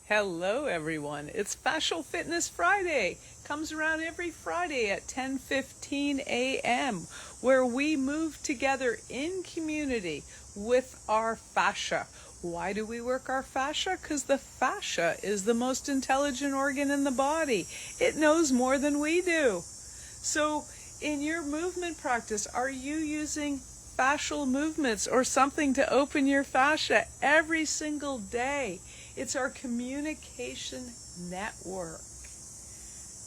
Hello everyone, it's Fascial Fitness Friday. Comes around every Friday at 10:15 a.m. where we move together in community with our fascia. Why do we work our fascia? Because the fascia is the most intelligent organ in the body. It knows more than we do. So in your movement practice, are you using fascial movements or something to open your fascia every single day? It's our communication network.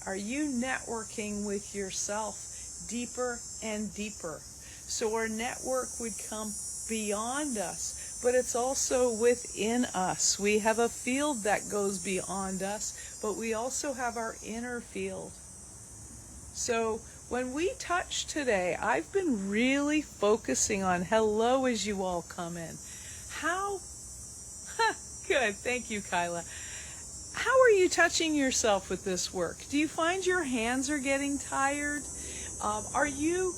Are you networking with yourself deeper and deeper? So our network would come beyond us, but it's also within us. We have a field that goes beyond us, but we also have our inner field. So when we touch today, I've been really focusing on hello as you all come in. How Good, thank you, Kyla. How are you touching yourself with this work? Do you find your hands are getting tired? Are you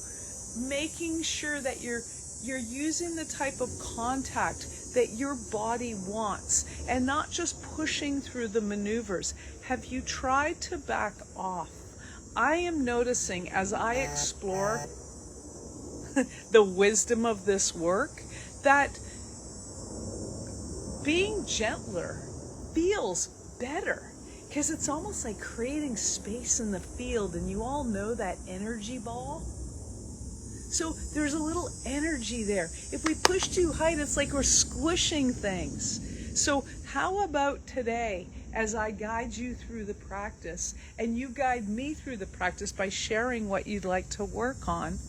making sure that you're using the type of contact that your body wants and not just pushing through the maneuvers? Have you tried to back off? I am noticing as I explore the wisdom of this work that being gentler feels better because it's almost like creating space in the field, and you all know that energy ball. So there's a little energy there. If we push too high, it's like we're squishing things. So how about today, as I guide you through the practice and you guide me through the practice by sharing what you'd like to work on,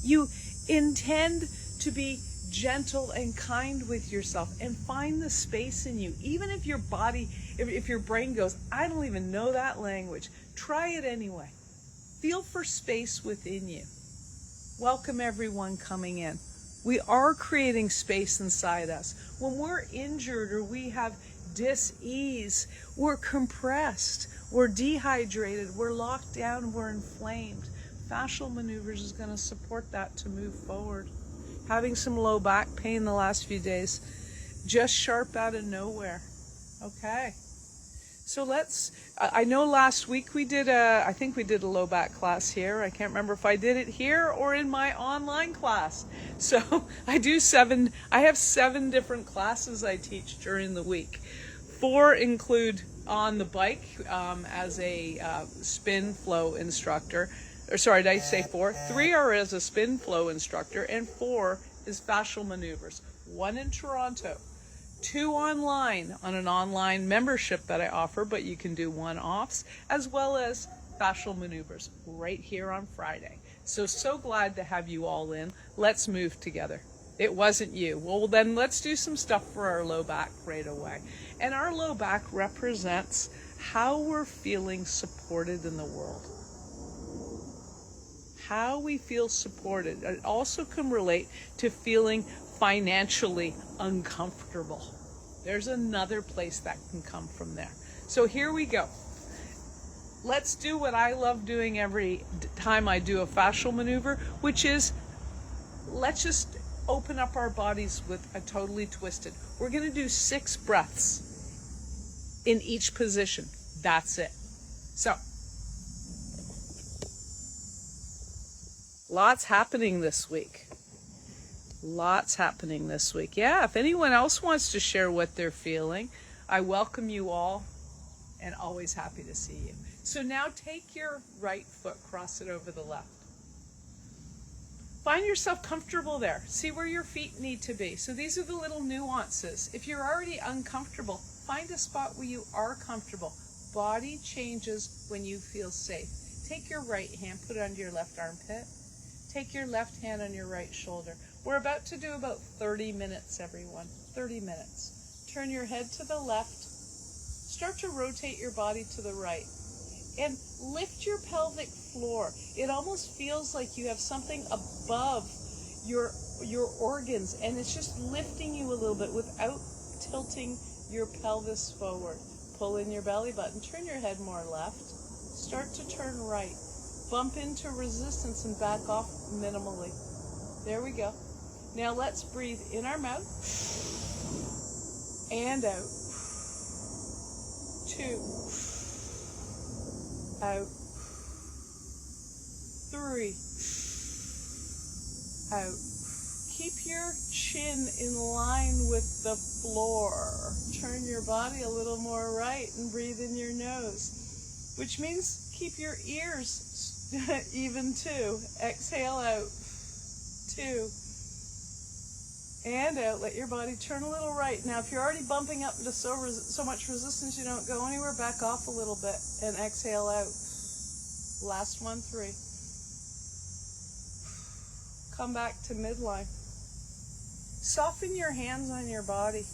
you intend to be gentle and kind with yourself and find the space in you. Even if your body, if your brain goes, I don't even know that language, try it anyway. Feel for space within you. Welcome everyone coming in. We are creating space inside us. When we're injured or we have dis-ease, we're compressed, we're dehydrated, we're locked down, we're inflamed. Fascial maneuvers is going to support that to move forward. Having some low back pain the last few days, just sharp out of nowhere. Okay. So I know last week I think we did a low back class here. I can't remember if I did it here or in my online class. So I have 7 different classes I teach during the week. 4 include on the bike as a spin flow instructor. Or sorry, did I say 4? 3 are as a spin flow instructor, and 4 is fascial maneuvers. 1 in Toronto, 2 online on an online membership that I offer, but you can do one-offs, as well as fascial maneuvers right here on Friday. So glad to have you all in. Let's move together. It wasn't you. Well, then let's do some stuff for our low back right away. And our low back represents how we're feeling supported in the world. How we feel supported. It also can relate to feeling financially uncomfortable. There's another place that can come from there. So here we go. Let's do what I love doing every time I do a fascial maneuver, which is let's just open up our bodies with a totally twisted. We're going to do 6 breaths in each position. That's it. So lots happening this week. Yeah, if anyone else wants to share what they're feeling, I welcome you all and always happy to see you. So now take your right foot, cross it over the left. Find yourself comfortable there. See where your feet need to be. So these are the little nuances. If you're already uncomfortable, find a spot where you are comfortable. Body changes when you feel safe. Take your right hand, put it under your left armpit. Take your left hand on your right shoulder. We're about to do about 30 minutes, everyone. 30 minutes. Turn your head to the left. Start to rotate your body to the right. And lift your pelvic floor. It almost feels like you have something above your organs, and it's just lifting you a little bit without tilting your pelvis forward. Pull in your belly button. Turn your head more left. Start to turn right. Bump into resistance and back off minimally. There we go. Now let's breathe in our mouth and out. 2, out, 3, out. Keep your chin in line with the floor. Turn your body a little more right and breathe in your nose, which means keep your ears even too. Exhale out, 2, and out. Let your body turn a little right. Now, if you're already bumping up into so much resistance you don't go anywhere, back off a little bit and exhale out. Last one, 3. Come back to midline. Soften your hands on your body.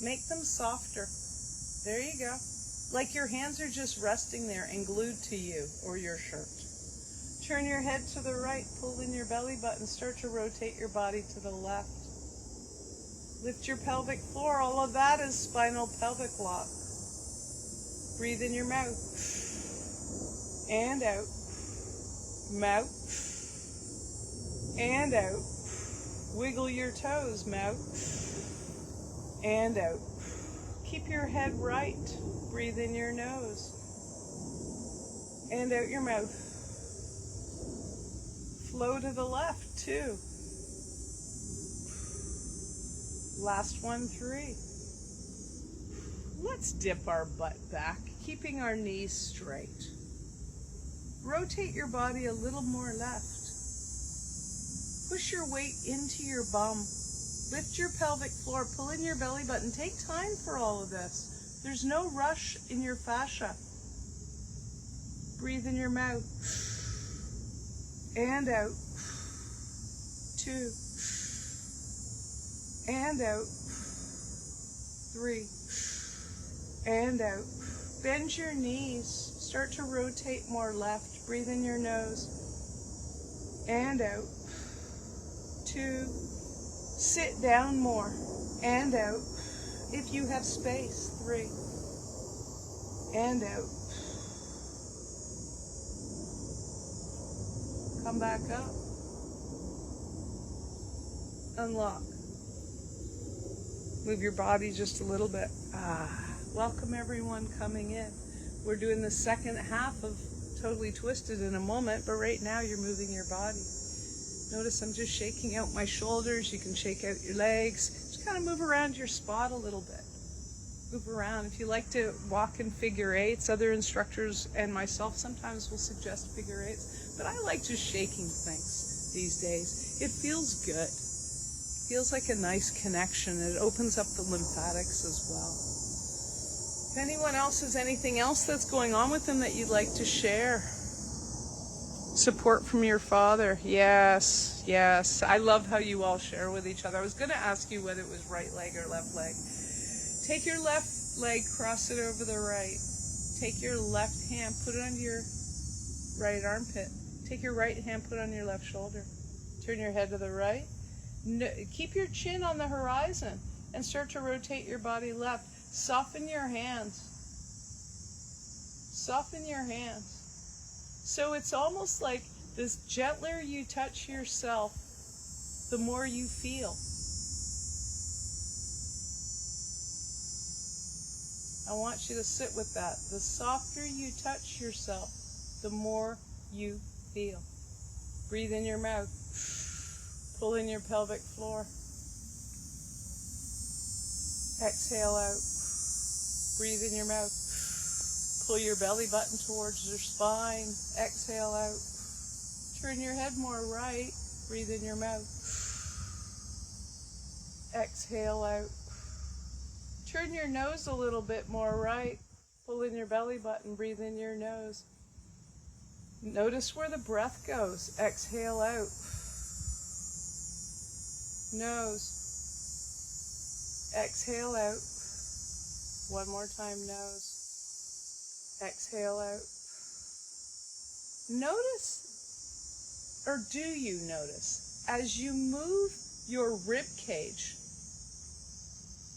Make them softer. There you go. Like your hands are just resting there and glued to you or your shirt. Turn your head to the right, pull in your belly button, start to rotate your body to the left. Lift your pelvic floor. All of that is spinal pelvic lock. Breathe in your mouth. And out. Mouth. And out. Wiggle your toes, mouth. And out. Keep your head right. Breathe in your nose. And out your mouth. Flow to the left, 2. Last one, 3. Let's dip our butt back, keeping our knees straight. Rotate your body a little more left. Push your weight into your bum. Lift your pelvic floor, pull in your belly button. Take time for all of this. There's no rush in your fascia. Breathe in your mouth. And out. 2. And out. 3. And out. Bend your knees. Start to rotate more left. Breathe in your nose. And out. 2. Sit down more. And out. If you have space. 3. And out. Come back up. Unlock. Move your body just a little bit. Welcome everyone coming in. We're doing the second half of Totally Twisted in a moment, but right now you're moving your body. Notice I'm just shaking out my shoulders. You can shake out your legs. Just kind of move around your spot a little bit. Move around. If you like to walk in figure eights, other instructors and myself sometimes will suggest figure eights, but I like just shaking things these days. It feels good. Feels like a nice connection. It opens up the lymphatics as well. If anyone else has anything else that's going on with them that you'd like to share. Support from your father. Yes, yes. I love how you all share with each other. I was going to ask you whether it was right leg or left leg. Take your left leg, cross it over the right. Take your left hand, put it under your right armpit. Take your right hand, put it on your left shoulder. Turn your head to the right. No, keep your chin on the horizon and start to rotate your body left. Soften your hands. Soften your hands. So it's almost like the gentler you touch yourself, the more you feel. I want you to sit with that. The softer you touch yourself, the more you feel. Breathe in your mouth. Pull in your pelvic floor. Exhale out. Breathe in your mouth. Pull your belly button towards your spine. Exhale out. Turn your head more right. Breathe in your mouth. Exhale out. Turn your nose a little bit more right. Pull in your belly button. Breathe in your nose. Notice where the breath goes. Exhale out. Nose. Exhale out. One more time, nose. Exhale out. Notice, or do you notice, as you move your rib cage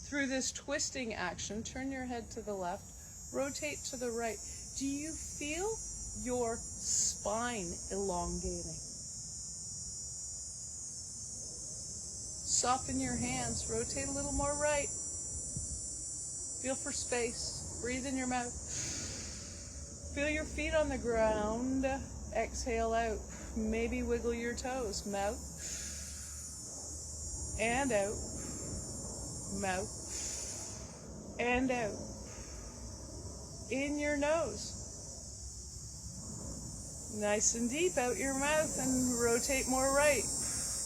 through this twisting action, turn your head to the left, rotate to the right, do you feel your spine elongating? Soften your hands, rotate a little more right. Feel for space. Breathe in your mouth. Feel your feet on the ground. Exhale out. Maybe wiggle your toes. Mouth. And out. Mouth. And out. In your nose. Nice and deep out your mouth and rotate more right.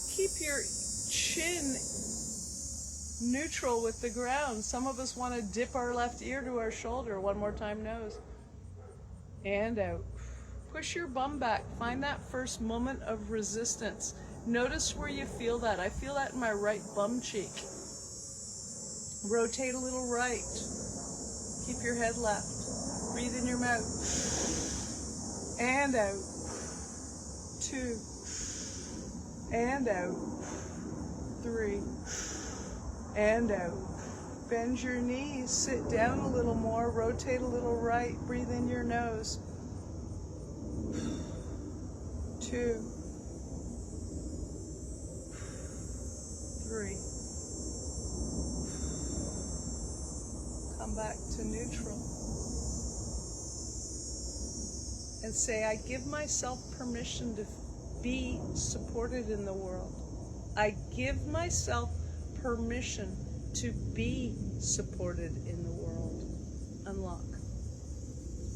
Keep your chin neutral with the ground. Some of us want to dip our left ear to our shoulder. One more time, nose. And out. Push your bum back. Find that first moment of resistance. Notice where you feel that. I feel that in my right bum cheek. Rotate a little right. Keep your head left. Breathe in your mouth. And out. 2. And out. 3. And out. Bend your knees. Sit down a little more. Rotate a little right. Breathe in your nose. 2. 3. Come back to neutral. And say, I give myself permission to be supported in the world. I give myself permission to be supported in the world. Unlock.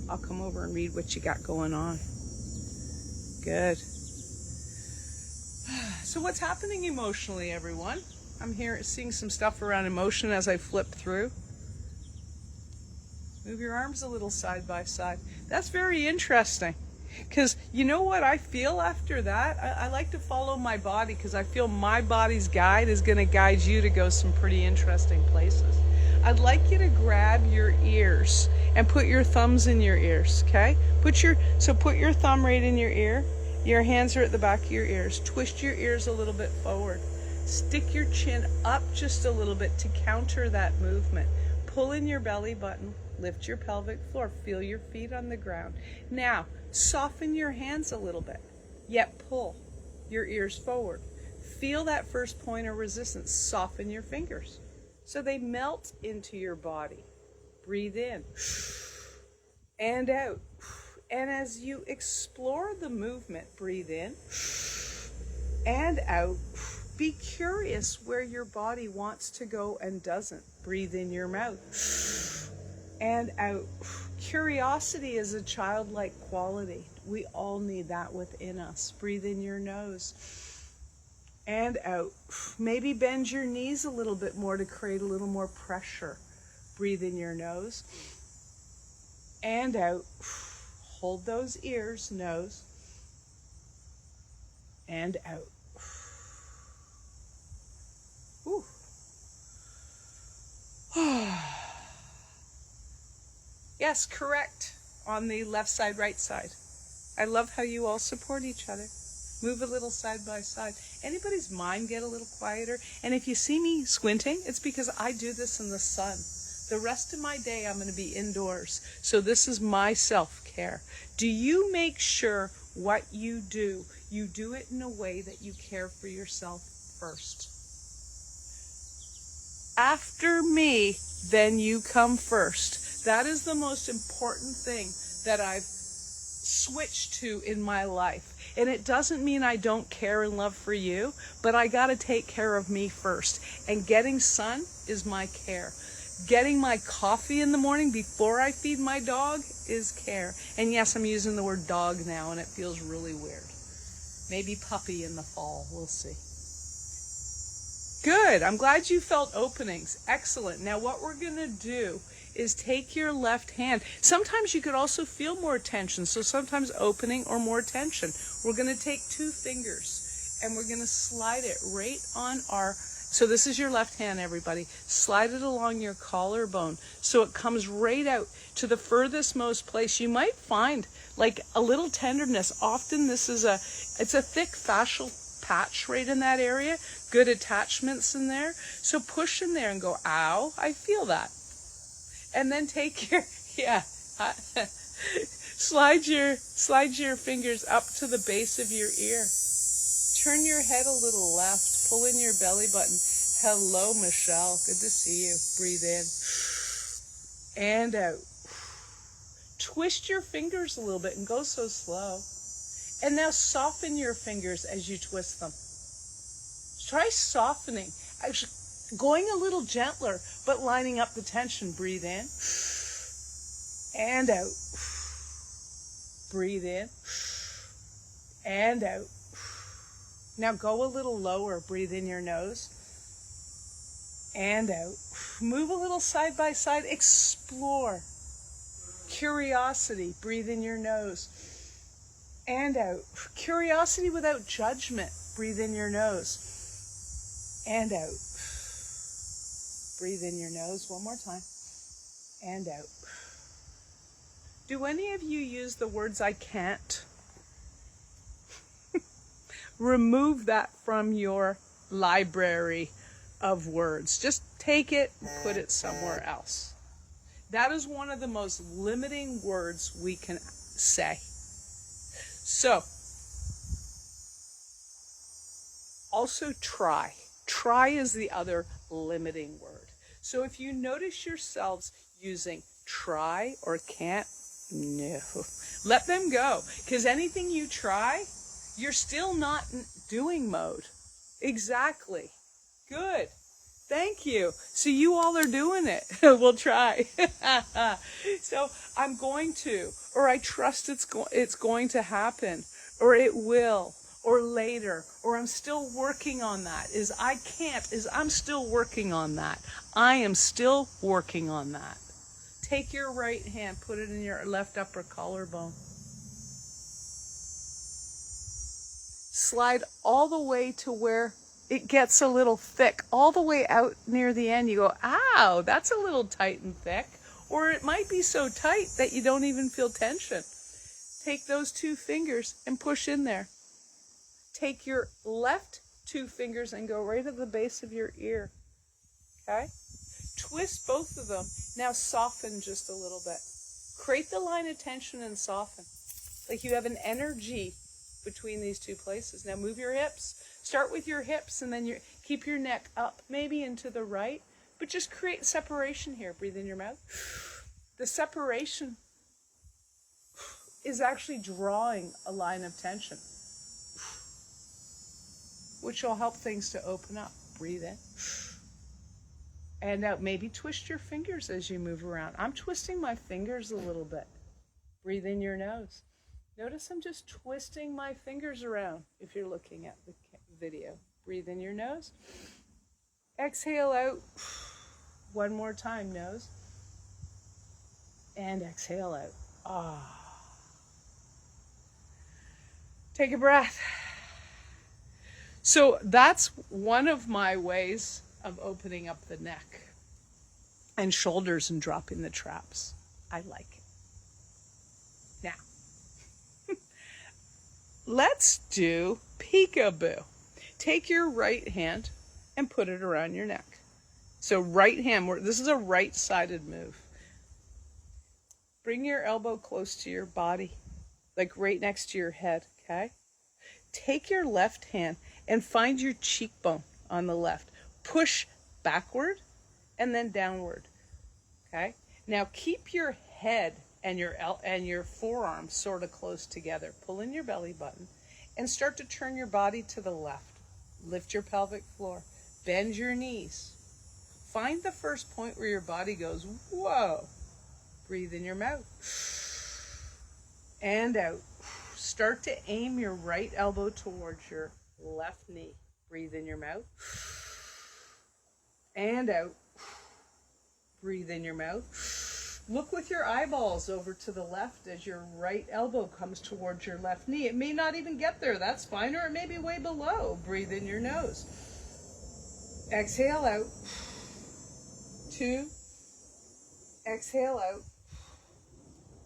I'll come over and read what you got going on. Good. So what's happening emotionally, everyone? I'm here seeing some stuff around emotion as I flip through. Move your arms a little side by side. That's very interesting. Because you know what I feel after that? I like to follow my body because I feel my body's guide is going to guide you to go some pretty interesting places. I'd like you to grab your ears and put your thumbs in your ears, okay? Put your thumb right in your ear. Your hands are at the back of your ears. Twist your ears a little bit forward. Stick your chin up just a little bit to counter that movement. Pull in your belly button. Lift your pelvic floor. Feel your feet on the ground. Now, soften your hands a little bit, yet pull your ears forward. Feel that first point of resistance. Soften your fingers so they melt into your body. Breathe in and out. And as you explore the movement, breathe in and out. Be curious where your body wants to go and doesn't. Breathe in your mouth and out. Curiosity is a childlike quality. We all need that within us. Breathe in your nose and out. Maybe bend your knees a little bit more to create a little more pressure. Breathe in your nose and out. Hold those ears, nose and out. Whew. Yes, correct. On the left side, right side. I love how you all support each other. Move a little side by side. Anybody's mind get a little quieter? And if you see me squinting, it's because I do this in the sun. The rest of my day, I'm going to be indoors. So this is my self-care. Do you make sure what you do it in a way that you care for yourself first? After me, then you come first. That is the most important thing that I've switched to in my life. And it doesn't mean I don't care and love for you, but I got to take care of me first. And getting sun is my care. Getting my coffee in the morning before I feed my dog is care. And yes, I'm using the word dog now, and it feels really weird. Maybe puppy in the fall. We'll see. Good. I'm glad you felt openings. Excellent. Now what we're going to do is take your left hand. Sometimes you could also feel more tension. So sometimes opening or more tension. We're going to take 2 fingers and we're going to slide it right on our, so this is your left hand, everybody. Slide it along your collarbone so it comes right out to the furthest most place. You might find like a little tenderness. Often this is it's a thick fascial patch right in that area. Good attachments in there. So push in there and go, ow, I feel that. And then take your, slide your fingers up to the base of your ear. Turn your head a little left. Pull in your belly button. Hello, Michelle. Good to see you. Breathe in. and out. Twist your fingers a little bit and go so slow. And now soften your fingers as you twist them. Try softening, actually going a little gentler, but lining up the tension. Breathe in and out. Breathe in and out. Now go a little lower. Breathe in your nose and out. Move a little side by side. Explore. Curiosity. Breathe in your nose and out. Curiosity without judgment. Breathe in your nose and out. Breathe in your nose one more time and out. Do any of you use the words I can't? Remove that from your library of words. Just take it and put it somewhere else. That is one of the most limiting words we can say. So, also try. Try is the other limiting word. So if you notice yourselves using try or can't, no. Let them go. Because anything you try, you're still not in doing mode. Exactly. Good. Thank you. So you all are doing it. We'll try. So I'm going to, or I trust it's going to happen, or it will, or later, or I'm still working on that. Is I can't, is I'm still working on that. I am still working on that. Take your right hand, put it in your left upper collarbone. Slide all the way to where it gets a little thick, all the way out near the end. You go, ow, that's a little tight and thick. Or it might be so tight that you don't even feel tension. Take those 2 fingers and push in there. Take your left 2 fingers and go right at the base of your ear. Okay? Twist both of them. Now soften just a little bit. Create the line of tension and soften. Like you have an energy between these 2 places. Now move your hips. Start with your hips and then keep your neck up, maybe into the right, but just create separation here. Breathe in your mouth. The separation is actually drawing a line of tension, which will help things to open up. Breathe in and out. Maybe twist your fingers as you move around. I'm twisting my fingers a little bit. Breathe in your nose. Notice I'm just twisting my fingers around if you're looking at the video. Breathe in your nose. Exhale out. One more time, nose. And exhale out. Ah. Take a breath. So that's one of my ways of opening up the neck and shoulders and dropping the traps. I like it. Now, let's do Peekaboo. Take your right hand and put it around your neck. So right hand, this is a right-sided move. Bring your elbow close to your body, like right next to your head, okay? Take your left hand and find your cheekbone on the left. Push backward and then downward, okay? Now keep your head and your forearms sort of close together. Pull in your belly button and start to turn your body to the left. Lift your pelvic floor. Bend your knees. Find the first point where your body goes, whoa. Breathe in your mouth. And out. Start to aim your right elbow towards your left knee. Breathe in your mouth. And out. Breathe in your mouth. Look with your eyeballs over to the left as your right elbow comes towards your left knee. It may not even get there, that's fine, or it may be way below. Breathe in your nose. Exhale out. 2. Exhale out.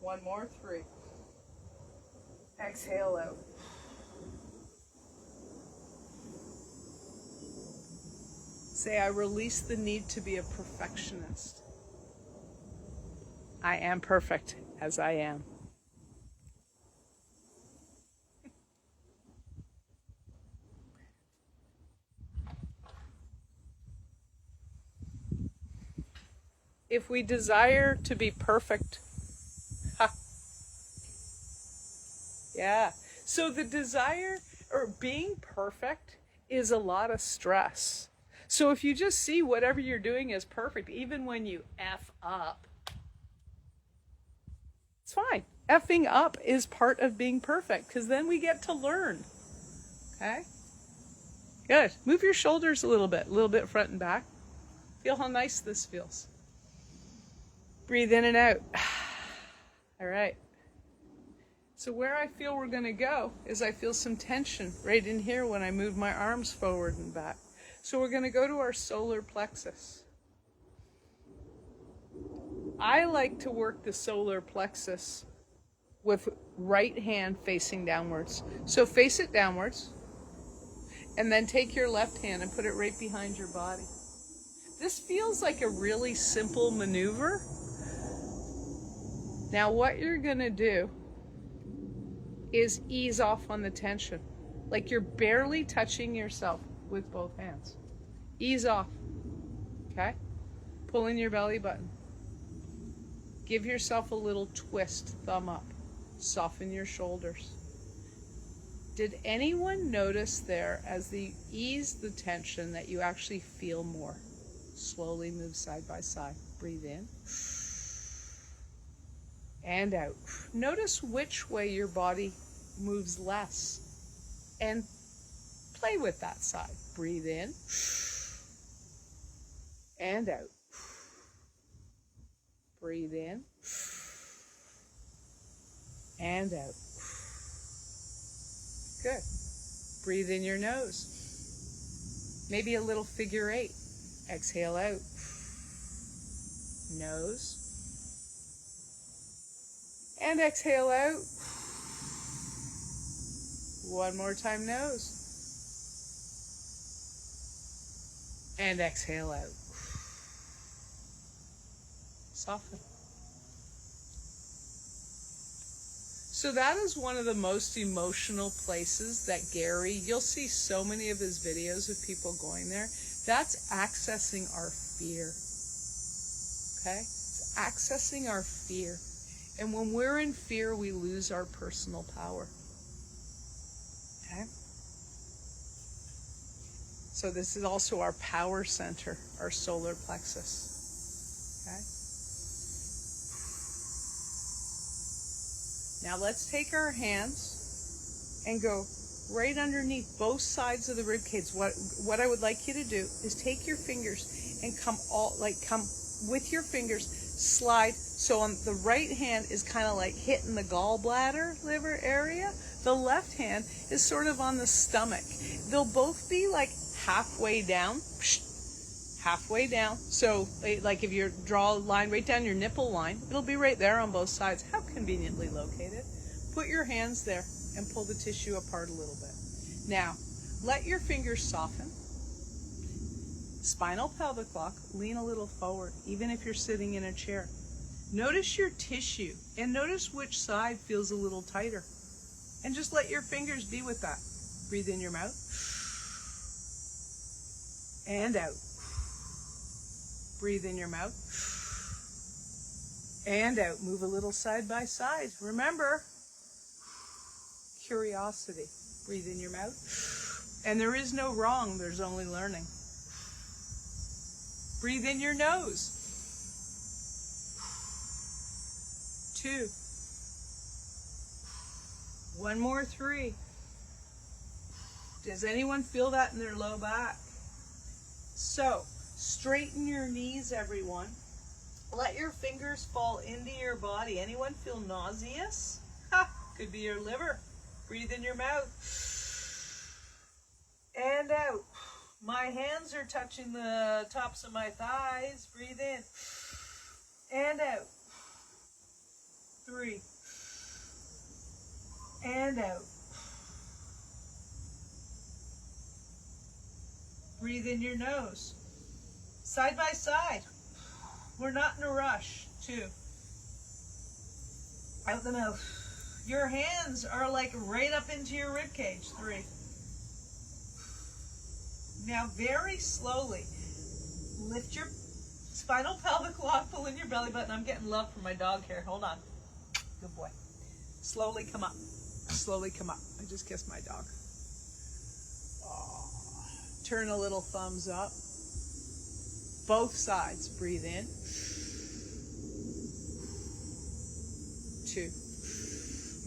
1 more, 3. Exhale out. Say, I release the need to be a perfectionist. I am perfect as I am. if we desire to be perfect, ha, yeah. So the desire or being perfect is a lot of stress. So if you just see whatever you're doing as perfect, even when you F up, it's fine. Effing up is part of being perfect because then we get to learn. Okay? Good. Move your shoulders a little bit front and back. Feel how nice this feels. Breathe in and out. All right. So where I feel we're going to go is I feel some tension right in here when I move my arms forward and back. So we're going to go to our solar plexus. I like to work the solar plexus with right hand facing downwards. So face it downwards and then take your left hand and put it right behind your body. This feels like a really simple maneuver. Now what you're going to do is ease off on the tension. Like you're barely touching yourself with both hands. Ease off. Okay? Pull in your belly button. Give yourself a little twist, thumb up. Soften your shoulders. Did anyone notice there as you ease the tension that you actually feel more? Slowly move side by side. Breathe in. And out. Notice which way your body moves less. And play with that side. Breathe in. And out. Breathe in. And out. Good. Breathe in your nose. Maybe a little figure 8. Exhale out. Nose. And exhale out. One more time, nose. And exhale out. Soften. So that is one of the most emotional places that Gary, you'll see so many of his videos of people going there. That's accessing our fear. Okay? It's accessing our fear. And when we're in fear, we lose our personal power. Okay? So this is also our power center, our solar plexus. Okay? Now let's take our hands and go right underneath both sides of the rib cage. What I would like you to do is take your fingers and come with your fingers, slide. So on the right hand is kind of like hitting the gallbladder liver area. The left hand is sort of on the stomach. They'll both be like halfway down. Halfway down. So like if you draw a line right down your nipple line, it'll be right there on both sides. How conveniently located. Put your hands there and pull the tissue apart a little bit. Now, let your fingers soften. Spinal pelvic lock, lean a little forward, even if you're sitting in a chair. Notice your tissue and notice which side feels a little tighter. And just let your fingers be with that. Breathe in your mouth. And out. Breathe in your mouth. And out. Move a little side by side. Remember, curiosity. Breathe in your mouth. And there is no wrong, there's only learning. Breathe in your nose. 2. One more, 3. Does anyone feel that in their low back? So, straighten your knees, everyone. Let your fingers fall into your body. Anyone feel nauseous? Ha! Could be your liver. Breathe in your mouth. And out. My hands are touching the tops of my thighs. Breathe in. And out. 3. And out. Breathe in your nose. Side by side. We're not in a rush. 2. Out the mouth. Your hands are like right up into your rib cage. 3. Now very slowly lift your Spinal pelvic lock, pull in your belly button. I'm getting love from my dog here. Hold on. Good boy. Slowly come up. Slowly come up. I just kissed my dog. Oh. Turn a little thumbs up. Both sides. Breathe in. 2.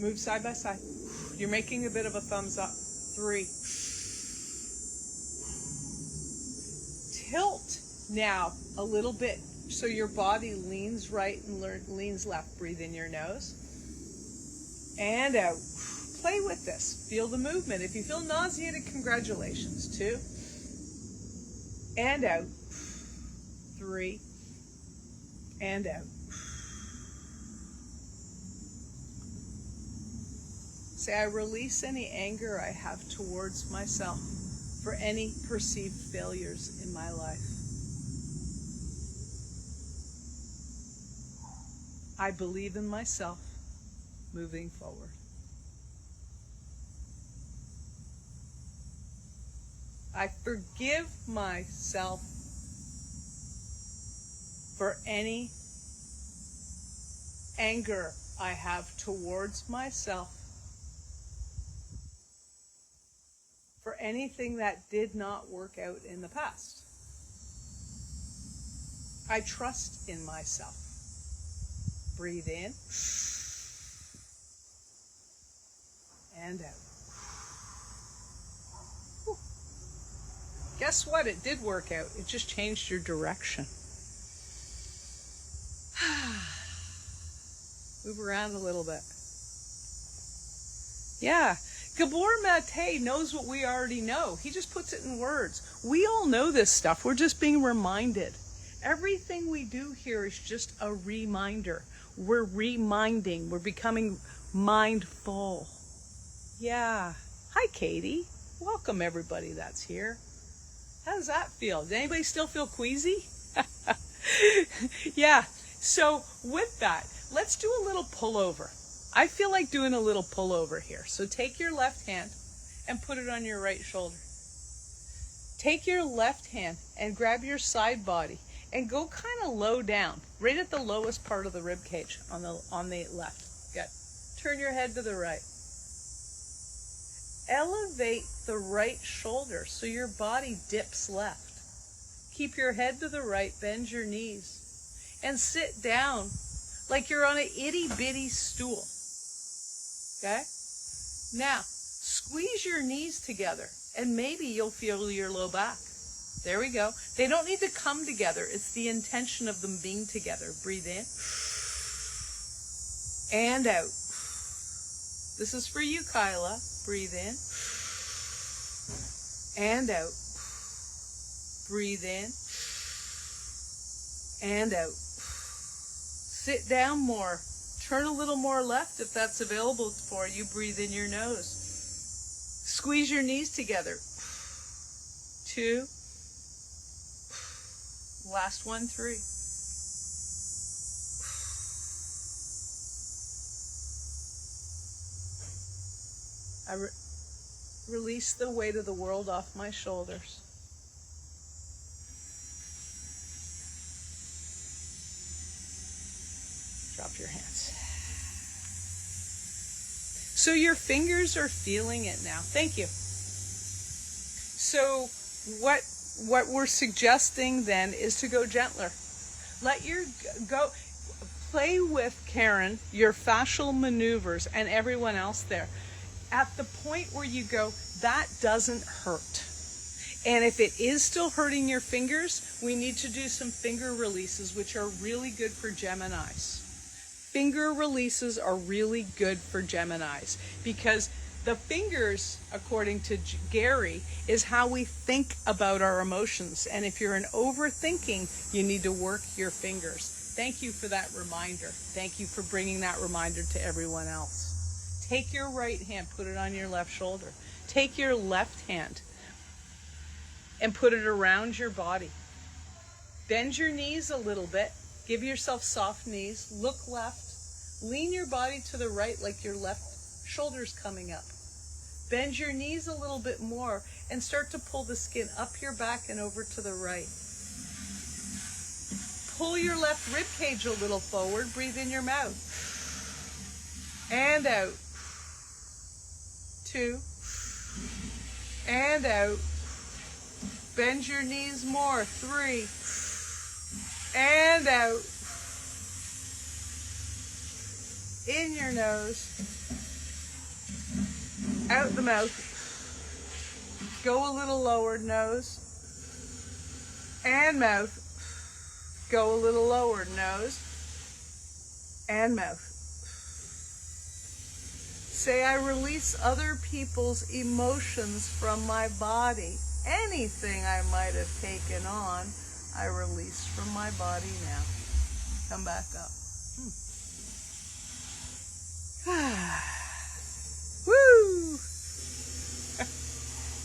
Move side by side. You're making a bit of a thumbs up. 3. Tilt now a little bit so your body leans right and leans left. Breathe in your nose and out. Play with this. Feel the movement. If you feel nauseated, congratulations. 2 and out. 3 and out. Say, I release any anger I have towards myself for any perceived failures in my life. I believe in myself moving forward. I forgive myself for any anger I have towards myself, for anything that did not work out in the past. I trust in myself. Breathe in and out. Whew. Guess what? It did work out. It just changed your direction. Move around a little bit. Yeah. Gabor Mate knows what we already know. He just puts it in words. We all know this stuff. We're just being reminded. Everything we do here is just a reminder. We're reminding. We're becoming mindful. Yeah. Hi, Katie. Welcome, everybody that's here. How does that feel? Does anybody still feel queasy? Yeah. So with that, let's do a little pullover. I feel like doing a little pullover here. So take your left hand and put it on your right shoulder. Take your left hand and grab your side body and go kind of low down, right at the lowest part of the rib cage on the left. Good. Turn your head to the right. Elevate the right shoulder so your body dips left. Keep your head to the right, bend your knees, and sit down like you're on an itty-bitty stool. Okay? Now, squeeze your knees together, and maybe you'll feel your low back. There we go. They don't need to come together. It's the intention of them being together. Breathe in. And out. This is for you, Kyla. Breathe in. And out. Breathe in. And out. Sit down more. Turn a little more left if that's available for you. Breathe in your nose. Squeeze your knees together. 2. Last one, 3. I release the weight of the world off my shoulders. Drop your hands. So your fingers are feeling it now. Thank you. So what we're suggesting then is to go gentler. Let your go play with Karen, your fascial maneuvers, and everyone else there. At the point where you go, that doesn't hurt. And if it is still hurting your fingers, we need to do some finger releases, which are really good for Geminis. Finger releases are really good for Geminis because the fingers, according to Gary, is how we think about our emotions. And if you're an overthinking, you need to work your fingers. Thank you for that reminder. Thank you for bringing that reminder to everyone else. Take your right hand, put it on your left shoulder. Take your left hand and put it around your body. Bend your knees a little bit. Give yourself soft knees. Look left. Lean your body to the right like your left shoulder's coming up. Bend your knees a little bit more and start to pull the skin up your back and over to the right. Pull your left rib cage a little forward. Breathe in your mouth. And out. 2. And out. Bend your knees more. 3. And out. In your nose. Out the mouth. Go a little lower. Nose. And mouth. Go a little lower. Nose. And mouth. Say, I release other people's emotions from my body. Anything I might have taken on, I release from my body now. Come back up. Woo!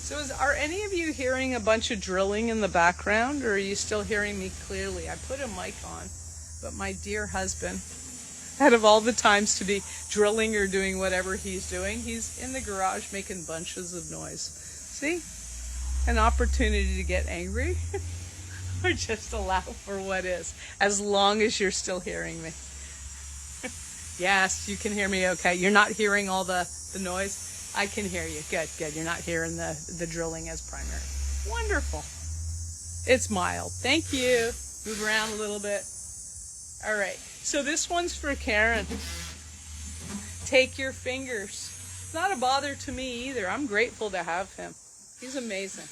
So are any of you hearing a bunch of drilling in the background, or are you still hearing me clearly? I put a mic on, but my dear husband, out of all the times to be drilling or doing whatever he's doing, he's in the garage making bunches of noise. See? An opportunity to get angry or just allow for what is, as long as you're still hearing me. Yes, you can hear me okay. You're not hearing all the noise? I can hear you. Good, good. You're not hearing the drilling as primary. Wonderful. It's mild. Thank you. Move around a little bit. All right. So this one's for Karen. Take your fingers. It's not a bother to me either. I'm grateful to have him. He's amazing.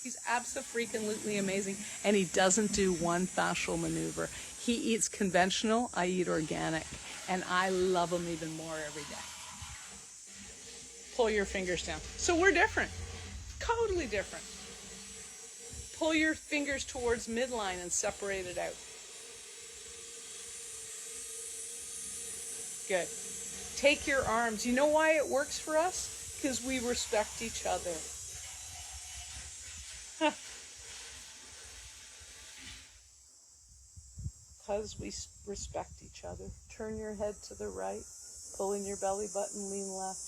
He's abso-freaking-lutely amazing. And he doesn't do one fascial maneuver. He eats conventional. I eat organic. And I love him even more every day. Pull your fingers down. So we're different. Totally different. Pull your fingers towards midline and separate it out. Good. Take your arms. You know why it works for us? Because we respect each other. Because we respect each other. Turn your head to the right. Pull in your belly button, lean left.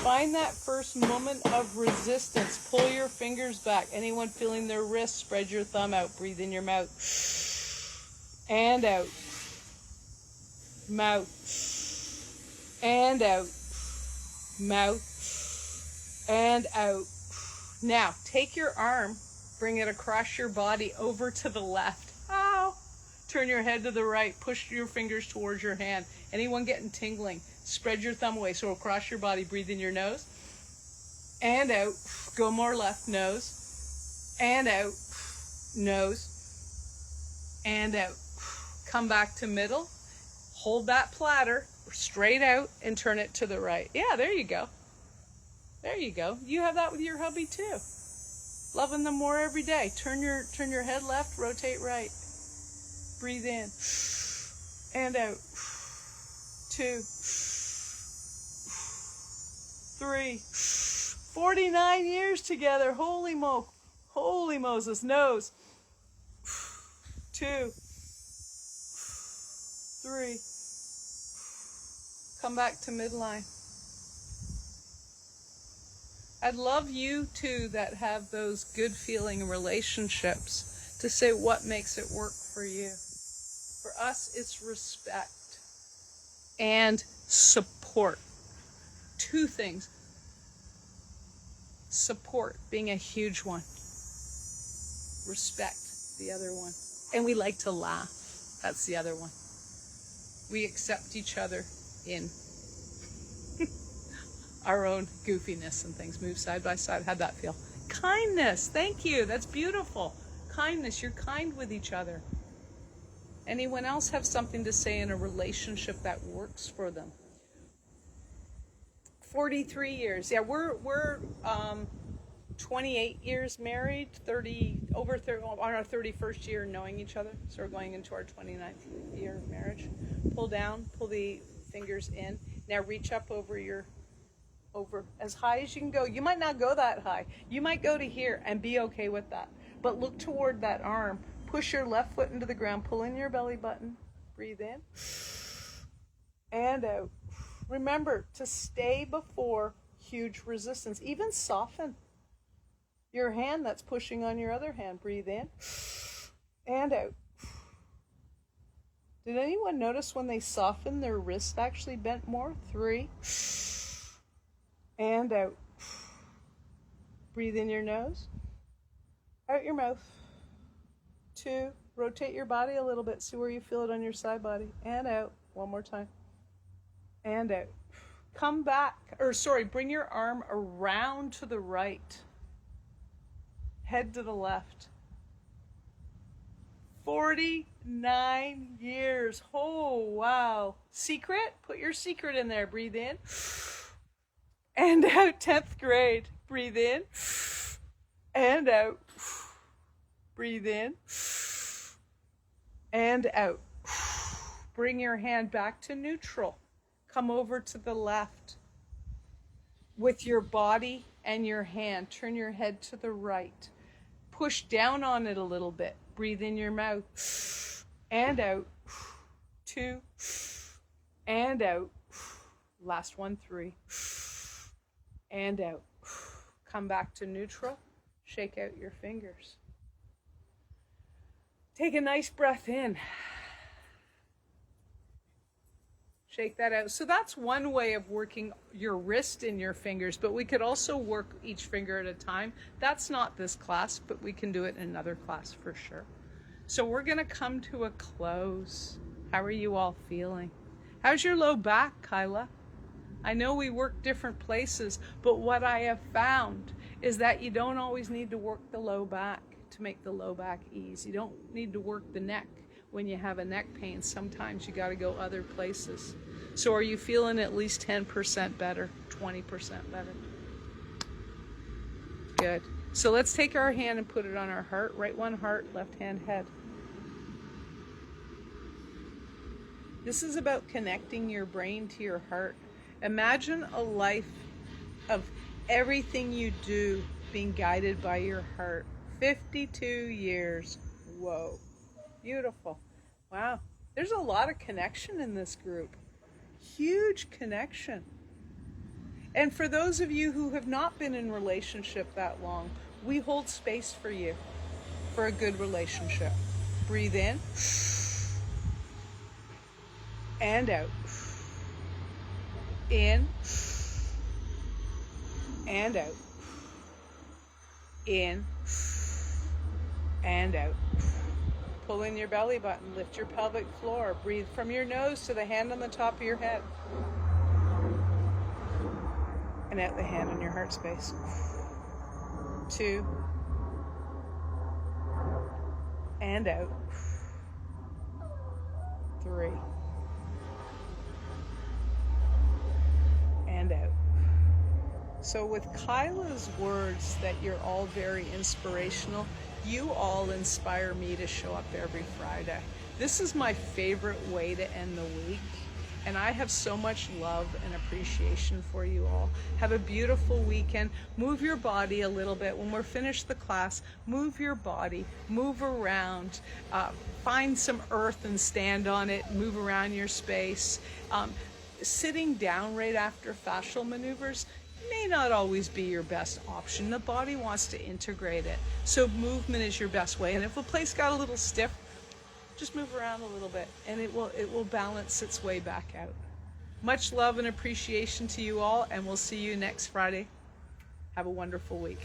Find that first moment of resistance. Pull your fingers back. Anyone feeling their wrist, spread your thumb out. Breathe in your mouth. And out. Mouth. And out. Mouth. And out. Now, take your arm, bring it across your body over to the left. Ow! Turn your head to the right. Push your fingers towards your hand. Anyone getting tingling? Spread your thumb away. So across your body, breathe in your nose. And out. Go more left. Nose. And out. Nose. And out. Come back to middle. Hold that platter straight out and turn it to the right. Yeah, there you go. There you go. You have that with your hubby too. Loving them more every day. Turn your head left, rotate right. Breathe in. And out. 2. 3. 49 years together. Holy Moses. Nose. 2. 3. Come back to midline. I'd love you too that have those good feeling relationships to say what makes it work for you. For us, it's respect and support. 2 things. Support being a huge one. Respect, the other one. And we like to laugh. That's the other one. We accept each other in our own goofiness and things. Move side by side. How'd that feel? Kindness. Thank you. That's beautiful. Kindness. You're kind with each other. Anyone else have something to say in a relationship that works for them? 43 years. Yeah, we're 28 years married, on our 31st year knowing each other. So we're going into our 29th year of marriage. Pull down, pull the fingers in. Now reach up over as high as you can go. You might not go that high. You might go to here and be okay with that. But look toward that arm. Push your left foot into the ground. Pull in your belly button. Breathe in. And out. Remember to stay before huge resistance. Even soften. your hand that's pushing on your other hand. Breathe in and out. Did anyone notice when they soften, their wrist actually bent more? 3 and out. Breathe in your nose, out your mouth. 2, rotate your body a little bit. See where you feel it on your side body. And out. One more time. And out. Come back, bring your arm around to the right. Head to the left. 49 years. Oh, wow. Secret? Put your secret in there. Breathe in. And out. 10th grade. Breathe in. And out. Breathe in. And out. Bring your hand back to neutral. Come over to the left. With your body and your hand, turn your head to the right. Push down on it a little bit. Breathe in your mouth. And out. 2. And out. Last one, 3. And out. Come back to neutral. Shake out your fingers. Take a nice breath in. Shake that out. So that's one way of working your wrist in your fingers, but we could also work each finger at a time. That's not this class, but we can do it in another class for sure. So we're going to come to a close. How are you all feeling? How's your low back, Kyla? I know we work different places, but what I have found is that you don't always need to work the low back to make the low back ease. You don't need to work the neck when you have a neck pain. Sometimes you got to go other places. So are you feeling at least 10% better, 20% better? Good. So let's take our hand and put it on our heart. Right one heart, left hand head. This is about connecting your brain to your heart. Imagine a life of everything you do being guided by your heart. 52 years. Whoa. Beautiful. Wow. There's a lot of connection in this group. Huge connection. And for those of you who have not been in relationship that long, we hold space for you for a good relationship. Breathe in and out. In and out. In and out. Pull in your belly button, lift your pelvic floor, breathe from your nose to the hand on the top of your head. And out the hand in your heart space. 2. And out. 3. And out. So with Kyla's words that you're all very inspirational, you all inspire me to show up every Friday. This is my favorite way to end the week. And I have so much love and appreciation for you all. Have a beautiful weekend. Move your body a little bit. When we're finished the class, move your body, move around, find some earth and stand on it, move around your space. Sitting down right after fascial maneuvers may not always be your best option. The body wants to integrate it. So movement is your best way. And if a place got a little stiff, just move around a little bit and it will balance its way back out. Much love and appreciation to you all, and we'll see you next Friday. Have a wonderful week.